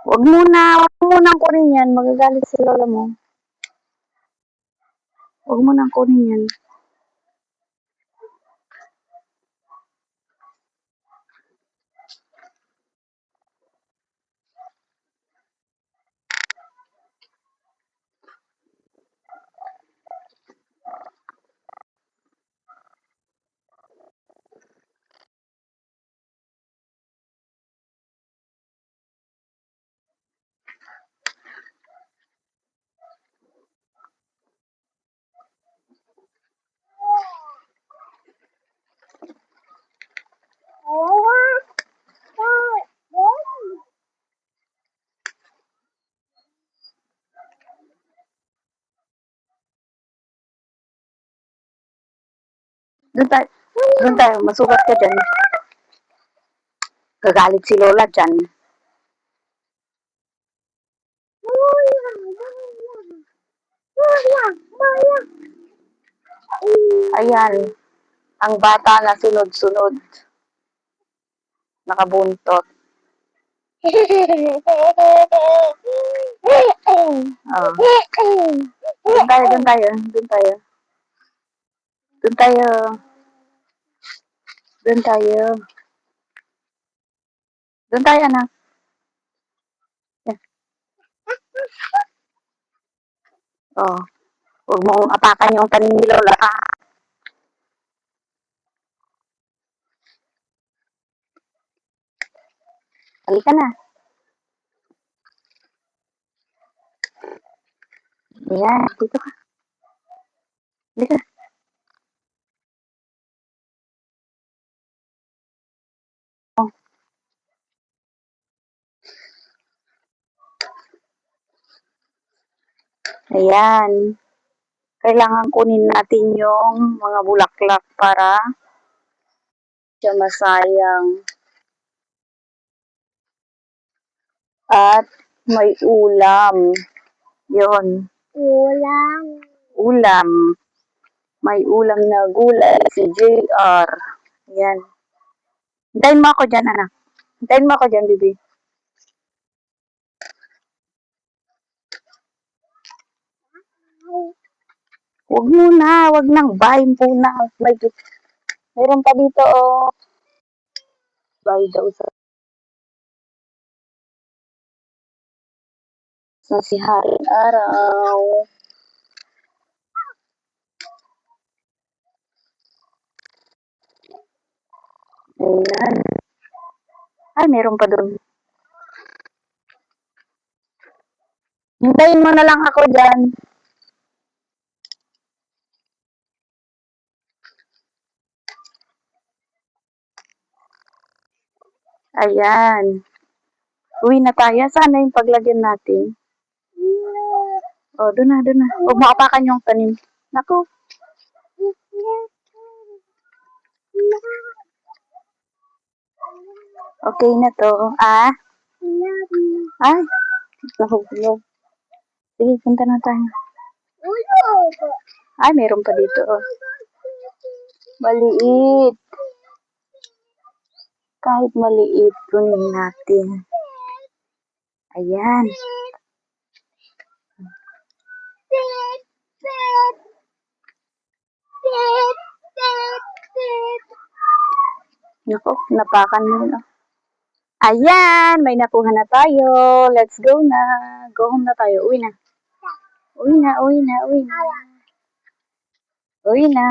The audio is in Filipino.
Wag mo nang kunin yan. Magagalit si lola mo. Wag mo nang kunin yan. Doon tayo, masugat ka dyan. Gagalit si lola dyan. Ayan, ang bata na sunod-sunod. Nakabuntot. Oh. Doon tayo. Doon tayo. Doon tayo, anak. Yeah. Oh. Huwag mong apakan yung tanim ni lola, ha? Halika na. Ayan, dito ka. Halika. Oh. Ayan. Kailangan kunin natin yung mga bulaklak para siya masayang. At may ulam. Yon. Ulam. May ulam na gulay si JR. Ayan. Hintayin mo ako dyan, anak. Hintayin mo ako dyan, bibi. Huwag muna. Huwag nang. Bahin po na. Mayroon pa dito, oh. Bahay daw sa si Haring Araw. Ayan. Ay, meron pa doon. Hintayin mo na lang ako dyan. Ayan. Uwi na tayo. Sana yung paglagyan natin. Oh, doon na. Huwag mo apakan yung tanim. Naku. Okay na to. Ah? Ay. Nahulog. Sige, punta na tayo. Ay, meron pa dito. Oh. Maliit. Kahit maliit, kunin natin. Ayan. Naku, napakan mo na. Ayan, may nakuha na tayo. Let's go na. Go home na tayo. Uwi na. Uwi na.